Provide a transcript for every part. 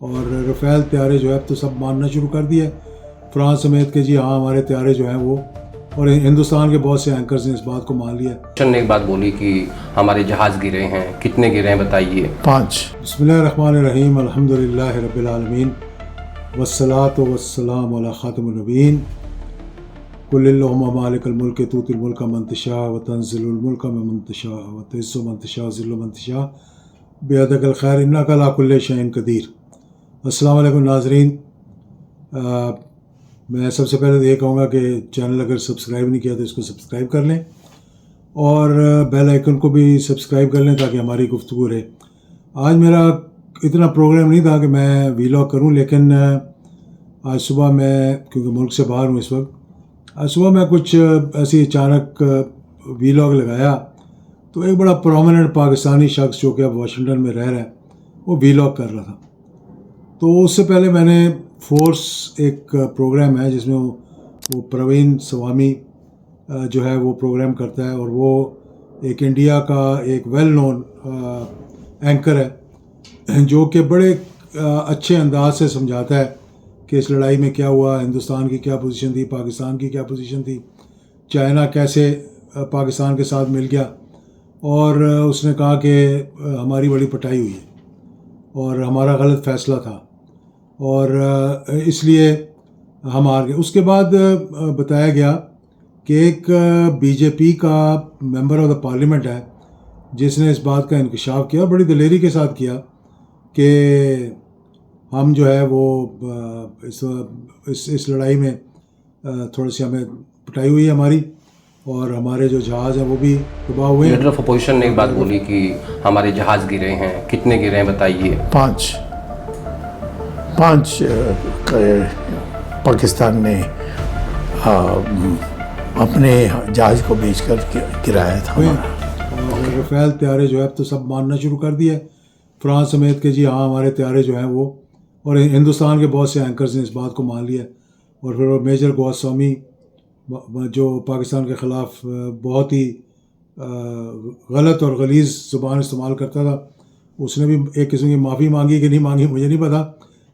اور رفیل طیارے جو ہے اب تو سب ماننا شروع کر دیا فرانس سمیت کہ جی ہاں ہمارے طیارے جو ہیں وہ، اور ہندوستان کے بہت سے اینکرز نے اس بات کو مان لیا. نے ایک بات بولی کہ ہمارے جہاز گرے ہیں، کتنے گرے ہیں بتائیے؟ 5. بسم اللہ الرحمن الرحیم، الحمدللہ رب العالمین، والصلاة والسلام علی خاتم النبیین. قل اللہم مالک الملک تؤتی الملک من تشاء وتنزل الملک ممن تشاء وتعز من تشاء وتذل من تشاء بیدک الخیر انک علی کل شیء قدیر. السلام علیکم ناظرین. میں سب سے پہلے یہ کہوں گا کہ چینل اگر سبسکرائب نہیں کیا تو اس کو سبسکرائب کر لیں اور بیل آئیکن کو بھی سبسکرائب کر لیں تاکہ ہماری گفتگو رہے. آج میرا اتنا پروگرام نہیں تھا کہ میں ویلاگ کروں، لیکن آج صبح میں کیونکہ ملک سے باہر ہوں اس وقت، آج صبح میں کچھ ایسی اچانک ویلاگ لگایا تو ایک بڑا پرومیننٹ پاکستانی شخص جو کہ اب واشنگٹن میں رہ رہا ہے وہ ویلاگ کر رہا تھا. تو اس سے پہلے میں نے فورس ایک پروگرام ہے جس میں وہ پروین سوامی جو ہے وہ پروگرام کرتا ہے، اور وہ ایک انڈیا کا ایک ویل نون اینکر ہے جو کہ بڑے اچھے انداز سے سمجھاتا ہے کہ اس لڑائی میں کیا ہوا، ہندوستان کی کیا پوزیشن تھی، پاکستان کی کیا پوزیشن تھی، چائنا کیسے پاکستان کے ساتھ مل گیا. اور اس نے کہا کہ ہماری بڑی پٹائی ہوئی ہے اور ہمارا غلط فیصلہ تھا اور اس لیے ہم ہار گئے. اس کے بعد بتایا گیا کہ ایک بی جے پی کا ممبر آف دا پارلیمنٹ ہے جس نے اس بات کا انکشاف کیا، بڑی دلیری کے ساتھ کیا کہ ہم جو ہے وہ اس لڑائی میں تھوڑی سی ہمیں پٹائی ہوئی ہے ہماری، اور ہمارے جو جہاز ہیں وہ بھی تباہ ہوئے ہیں. لیڈر آف اپوزیشن نے ایک بات بولی کہ ہمارے جہاز گرے ہیں، کتنے گرے ہیں بتائیے؟ 5 پاکستان نے اپنے جہاز کو بیچ کر گرایا تھا. اور رفیل طیارے جو ہے اب تو سب ماننا شروع کر دیا فرانس سمیت کہ جی ہاں ہمارے طیارے جو ہیں وہ، اور ہندوستان کے بہت سے اینکرز نے اس بات کو مان لیا. اور پھر وہ میجر گوسوامی جو پاکستان کے خلاف بہت ہی غلط اور غلیظ زبان استعمال کرتا تھا، اس نے بھی ایک قسم کی معافی مانگی کہ نہیں مانگی مجھے نہیں پتہ،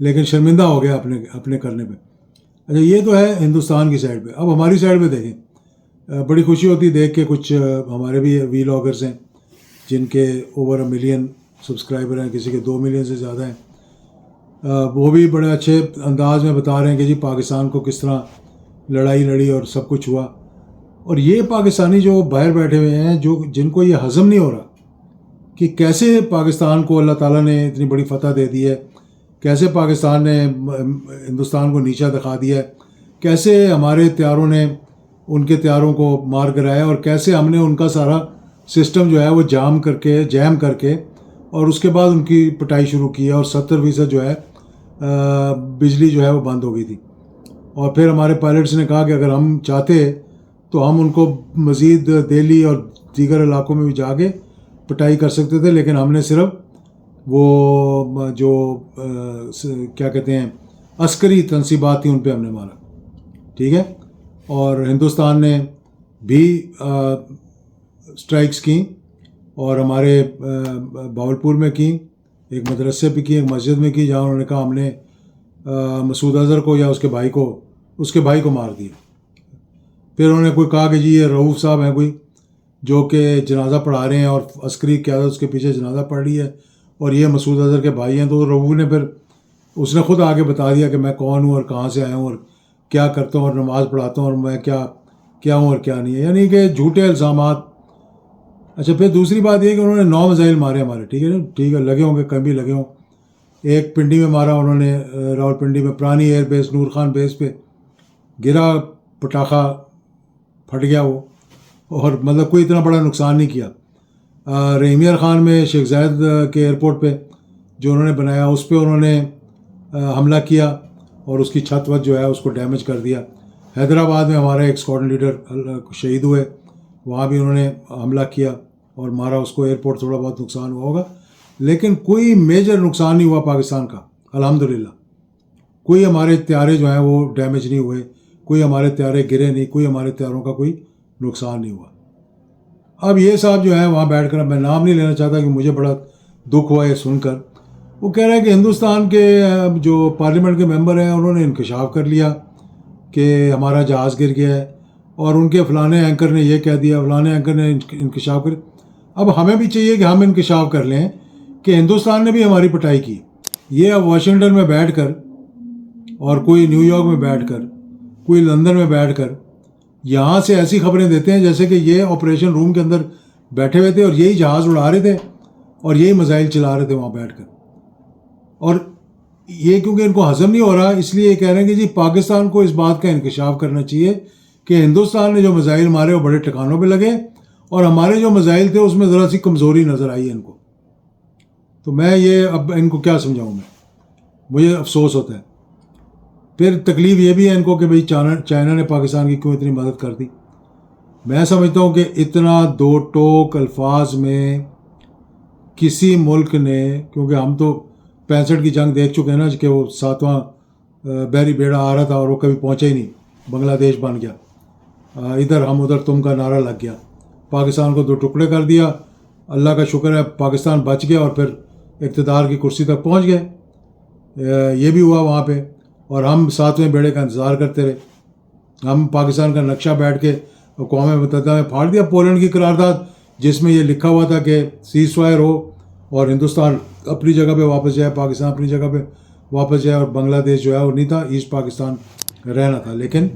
لیکن شرمندہ ہو گیا اپنے کرنے پہ. اچھا، یہ تو ہے ہندوستان کی سائڈ پہ. اب ہماری سائڈ پہ دیکھیں، بڑی خوشی ہوتی دیکھ کے کچھ ہمارے بھی ویلاگرز ہیں جن کے اوور 1 ملین سبسکرائبر ہیں، کسی کے 2 ملین سے زیادہ ہیں. وہ بھی بڑے اچھے انداز میں بتا رہے ہیں کہ جی پاکستان کو کس طرح لڑائی لڑی اور سب کچھ ہوا. اور یہ پاکستانی جو باہر بیٹھے ہوئے ہیں جن کو یہ ہضم نہیں ہو رہا کہ کیسے پاکستان کو اللہ تعالیٰ نے اتنی بڑی فتح دے دی ہے، کیسے پاکستان نے ہندوستان کو نیچا دکھا دیا ہے، کیسے ہمارے طیاروں نے ان کے طیاروں کو مار گرایا، اور کیسے ہم نے ان کا سارا سسٹم جو ہے وہ جام کر کے اور اس کے بعد ان کی پٹائی شروع کی ہے، اور 70% جو ہے بجلی جو ہے وہ بند ہو گئی تھی. اور پھر ہمارے پائلٹس نے کہا کہ اگر ہم چاہتے تو ہم ان کو مزید دہلی اور دیگر علاقوں میں بھی جا کے پٹائی کر سکتے تھے، لیکن ہم نے صرف وہ جو کیا کہتے ہیں عسکری تنصیبات تھیں ان پہ ہم نے مارا. ٹھیک ہے. اور ہندوستان نے بھی اسٹرائکس کیں، اور ہمارے باولپور میں کیں، ایک مدرسے پہ کی، ایک مسجد میں کی، جہاں انہوں نے کہا ہم نے مسعود اظہر کو یا اس کے بھائی کو مار دیا. پھر انہوں نے کوئی کہا کہ جی یہ رؤوف صاحب ہیں کوئی جو کہ جنازہ پڑھا رہے ہیں اور عسکری قیادت اس کے پیچھے جنازہ پڑھ رہی ہے، اور یہ مسعود اظہر کے بھائی ہیں. تو رؤوف نے پھر اس نے خود آگے بتا دیا کہ میں کون ہوں اور کہاں سے آیا ہوں اور کیا کرتا ہوں اور نماز پڑھاتا ہوں اور میں کیا ہوں اور کیا نہیں ہے، یعنی کہ جھوٹے الزامات. اچھا، پھر دوسری بات یہ کہ انہوں نے 9 میزائل مارے ہمارے. ٹھیک ہے، لگے ہوں گے، کہیں بھی لگے ہوں. ایک پنڈی میں مارا انہوں نے، راول پنڈی میں پرانی ایئر بیس نور خان بیس پہ گرا پٹاخہ، پھٹ گیا وہ، اور مطلب کوئی اتنا بڑا نقصان نہیں کیا. رحیمیار خان میں شیخ زاید کے ایئرپورٹ پہ جو انہوں نے بنایا اس پہ انہوں نے حملہ کیا اور اس کی چھت وت جو ہے اس کو ڈیمیج کر دیا. حیدرآباد میں ہمارا ایک اسکواڈرن لیڈر شہید ہوئے، وہاں بھی انہوں نے حملہ کیا اور مارا اس کو. ایئرپورٹ تھوڑا بہت نقصان ہوا ہوگا، لیکن کوئی میجر نقصان نہیں ہوا پاکستان کا الحمدللہ. کوئی ہمارے طیارے جو ہیں وہ ڈیمیج نہیں ہوئے، کوئی ہمارے طیارے گرے نہیں، کوئی ہمارے طیاروں کا کوئی نقصان نہیں ہوا. اب یہ صاحب جو ہے وہاں بیٹھ کر، میں نام نہیں لینا چاہتا کہ مجھے بڑا دکھ ہوا یہ سن کر، وہ کہہ رہا ہے کہ ہندوستان کے جو پارلیمنٹ کے ممبر ہیں انہوں نے انکشاف کر لیا کہ ہمارا جہاز گر گیا ہے، اور ان کے فلانے اینکر نے یہ کہہ دیا، فلانے اینکر نے انکشاف کر. اب ہمیں بھی چاہیے کہ ہم انکشاف کر لیں کہ ہندوستان نے بھی ہماری پٹائی کی. یہ اب واشنگٹن میں بیٹھ کر، اور کوئی نیو یارک میں بیٹھ کر، کوئی لندن میں بیٹھ کر یہاں سے ایسی خبریں دیتے ہیں جیسے کہ یہ آپریشن روم کے اندر بیٹھے ہوئے تھے اور یہی جہاز اڑا رہے تھے اور یہی میزائل چلا رہے تھے وہاں بیٹھ کر. اور یہ کیونکہ ان کو ہضم نہیں ہو رہا، اس لیے یہ کہہ رہے ہیں کہ جی پاکستان کو اس بات کا انکشاف کرنا چاہیے کہ ہندوستان نے جو میزائل مارے وہ بڑے ٹھکانوں پہ لگے، اور ہمارے جو میزائل تھے اس میں ذرا سی کمزوری نظر آئی ان کو. تو میں یہ اب ان کو کیا سمجھاؤں، مجھے افسوس ہوتا ہے. پھر تکلیف یہ بھی ہے ان کو کہ بھئی چائنا نے پاکستان کی کیوں اتنی مدد کر دی. میں سمجھتا ہوں کہ اتنا دو ٹوک الفاظ میں کسی ملک نے، کیونکہ ہم تو 65 کی جنگ دیکھ چکے ہیں نا کہ وہ 7واں بحری بیڑا آ رہا تھا اور وہ کبھی پہنچا ہی نہیں، بنگلہ دیش بن گیا، ادھر ہم ادھر تم کا نعرہ لگ گیا، پاکستان کو 2 ٹکڑے کر دیا. اللہ کا شکر ہے پاکستان بچ گیا اور پھر اقتدار کی کرسی تک پہنچ گئے. یہ بھی ہوا وہاں پہ، اور ہم 7ویں بیڑے کا انتظار کرتے رہے. ہم پاکستان کا نقشہ بیٹھ کے اقوام متحدہ میں پھاڑ دیا، پولینڈ کی قرارداد جس میں یہ لکھا ہوا تھا کہ سیز فائر ہو اور ہندوستان اپنی جگہ پہ واپس جائے، پاکستان اپنی جگہ پہ واپس جائے، اور بنگلہ دیش جو ہے وہ نہیں تھا، ایسٹ پاکستان رہنا تھا. لیکن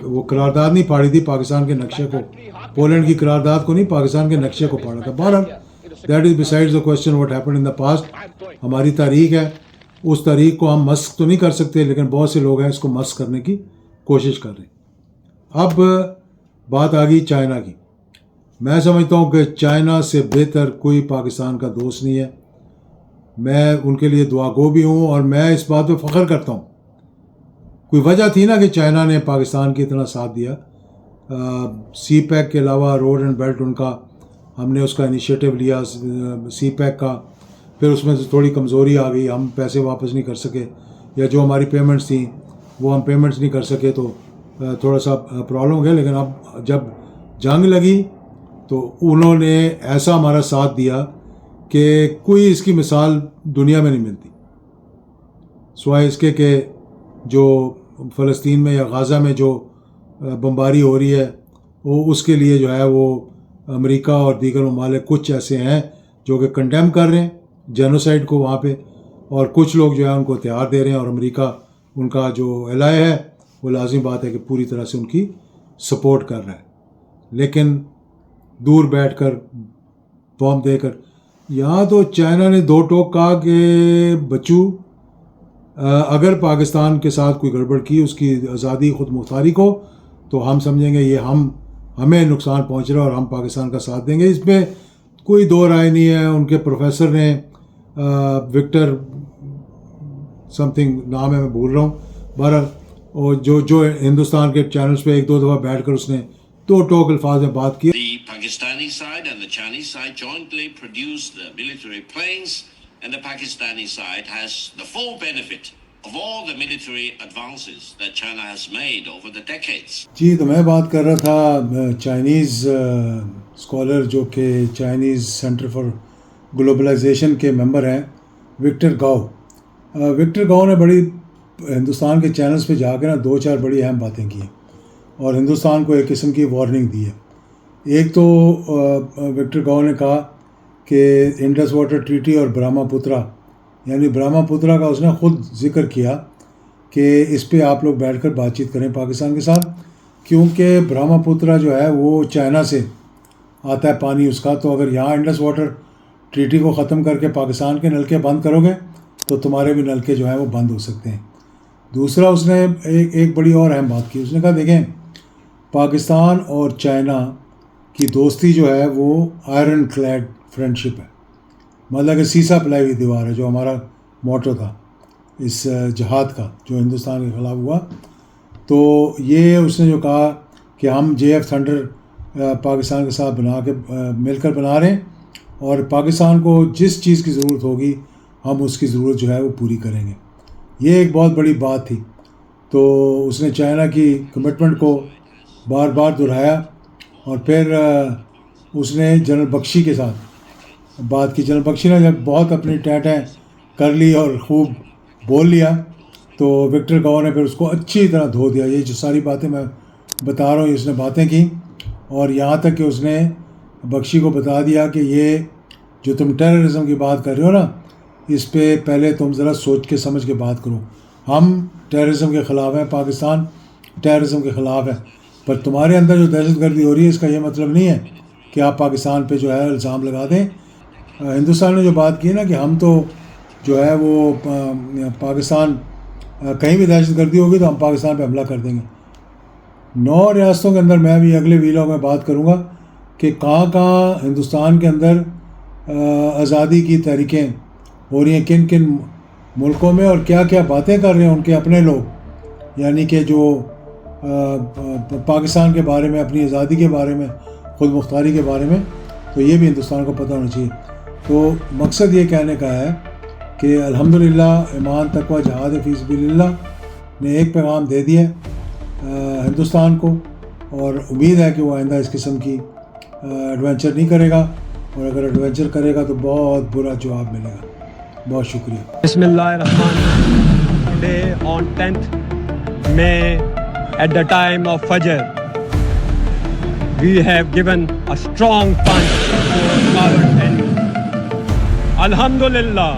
وہ قرارداد نہیں پھاڑی تھی، پاکستان کے نقشے کو، پولینڈ کی قرارداد کو نہیں، پاکستان کے نقشے کو پھاڑا تھا. بہرحال that is besides the question what happened in the past. ہماری تاریخ ہے، اس تاریخ کو ہم مسخ تو نہیں کر سکتے، لیکن بہت سے لوگ ہیں اس کو مسخ کرنے کی کوشش کر رہے ہیں. اب بات آ گئی چائنا کی. میں سمجھتا ہوں کہ چائنا سے بہتر کوئی پاکستان کا دوست نہیں ہے. میں ان کے لیے دعا گو بھی ہوں، اور میں اس بات پہ فخر کرتا ہوں. کوئی وجہ تھی نا کہ چائنا نے پاکستان کی اتنا ساتھ دیا. سی پیک کے علاوہ روڈ اینڈ بیلٹ ان کا، ہم نے اس کا انیشیٹو لیا سی پیک کا، پھر اس میں سے تھوڑی کمزوری آ گئی، ہم پیسے واپس نہیں کر سکے، یا جو ہماری پیمنٹس تھیں وہ ہم پیمنٹس نہیں کر سکے، تو تھوڑا سا پرابلم ہو گیا. لیکن اب جب جنگ لگی تو انہوں نے ایسا ہمارا ساتھ دیا کہ کوئی اس کی مثال دنیا میں نہیں ملتی، سوائے اس کے کہ جو فلسطین میں یا غازہ میں جو بمباری ہو رہی ہے، وہ اس کے لیے جو ہے وہ امریکہ اور دیگر ممالک کچھ ایسے ہیں جو کہ کنڈیم کر رہے ہیں جینوسائڈ کو وہاں پہ، اور کچھ لوگ جو ہے ان کو ہتھیار دے رہے ہیں، اور امریکہ ان کا جو الائے ہے وہ لازمی بات ہے کہ پوری طرح سے ان کی سپورٹ کر رہا ہے. لیکن دور بیٹھ کر بام دے کر، یہاں تو چائنا نے 2 ٹوک کہا کہ بچو اگر پاکستان کے ساتھ کوئی گڑبڑ کی، اس کی آزادی خود مختاری کو، تو ہم سمجھیں گے یہ ہمیں نقصان پہنچ رہا ہے اور ہم پاکستان کا ساتھ دیں گے. اس پہ کوئی دو رائے نہیں ہے. ان کے پروفیسر نے وکٹر سم تھنگ نام ہے، میں بھول رہا ہوں، بہرحال اور جو ہندوستان کے چینلز پہ 1-2 دفعہ بیٹھ کر اس نے 2 ٹوک الفاظ میں بات کی. The Pakistani side and the Chinese side jointly produced the military planes, and the Pakistani side has the full benefit of all the military advances that China has made over the decades. جی تو میں بات کر رہا تھا Chinese scholar جو کہ Chinese centre for globalization کے ممبر ہیں، وکٹر گاؤ. وکٹر گاؤ نے بڑی ہندوستان کے چینلز پہ جا کے نا 2-4 بڑی اہم باتیں کی ہیں اور ہندوستان کو ایک قسم کی وارننگ دی ہے. ایک تو وکٹر گاؤ نے کہا کہ انڈس واٹر ٹریٹی اور برہما پترا، یعنی برہما پترا کا اس نے خود ذکر کیا کہ اس پہ آپ لوگ بیٹھ کر بات چیت کریں پاکستان کے ساتھ، کیونکہ برہما پترا جو ہے وہ چائنا سے آتا ہے پانی اس کا. تو اگر یہاں انڈس واٹر ٹریٹی کو ختم کر کے پاکستان کے نلکے بند کرو گے تو تمہارے بھی نلکے جو ہیں وہ بند ہو سکتے ہیں. دوسرا اس نے ایک بڑی اور اہم بات کی. اس نے کہا دیکھیں پاکستان اور چائنا کی دوستی جو ہے وہ آئرن کلیڈ فرینڈشپ ہے، مطلب کہ سیسا پلائی ہوئی دیوار ہے، جو ہمارا موٹو تھا اس جہاد کا جو ہندوستان کے خلاف ہوا. تو یہ اس نے جو کہا کہ ہم JF تھنڈر پاکستان کے ساتھ مل کر بنا رہے ہیں، اور پاکستان کو جس چیز کی ضرورت ہوگی ہم اس کی ضرورت جو ہے وہ پوری کریں گے. یہ ایک بہت بڑی بات تھی. تو اس نے چائنا کی کمٹمنٹ کو بار بار دہرایا، اور پھر اس نے جنرل بخشی کے ساتھ بات کی. جنرل بخشی نے جب بہت اپنی ٹینٹیں کر لی اور خوب بول لیا. تو وکٹر گور نے پھر اس کو اچھی طرح دھو دیا. یہ جو ساری باتیں میں بتا رہا ہوں اس نے باتیں کی, اور یہاں تک کہ اس نے بخشی کو بتا دیا کہ یہ جو تم ٹیررزم کی بات کر رہے ہو نا, اس پہ پہلے تم ذرا سوچ کے سمجھ کے بات کرو. ہم ٹیررزم کے خلاف ہیں, پاکستان ٹیررزم کے خلاف ہے, پر تمہارے اندر جو دہشت گردی ہو رہی ہے اس کا یہ مطلب نہیں ہے کہ آپ پاکستان پہ جو ہے الزام لگا دیں. ہندوستان نے جو بات کی نا کہ ہم تو جو ہے وہ پاکستان کہیں بھی دہشت گردی ہوگی تو ہم پاکستان پہ حملہ کر دیں گے. 9 ریاستوں کے اندر میں بھی اگلے ویلاگ میں بات کروں گا کہ کہاں کہاں ہندوستان کے اندر آزادی کی تحریکیں ہو رہی ہیں, کن کن ملکوں میں, اور کیا کیا باتیں کر رہے ہیں ان کے اپنے لوگ, یعنی کہ جو پاکستان کے بارے میں, اپنی آزادی کے بارے میں, خود مختاری کے بارے میں. تو یہ بھی ہندوستان کو پتہ ہونا چاہیے. تو مقصد یہ کہنے کا ہے کہ الحمدللہ ایمان تقوی جہاد فی سبیل اللہ نے ایک پیغام دے دیا ہندوستان کو, اور امید ہے کہ وہ آئندہ اس قسم کی ایڈونچر نہیں کرے گا, اور اگر ایڈونچر کرے گا تو بہت برا جواب ملے گا. بہت شکریہ. بسم اللہ الرحمن الرحیم. Today on 10th May at the time of Fajr, we have given a strong punch to our enemy. Alhamdulillah,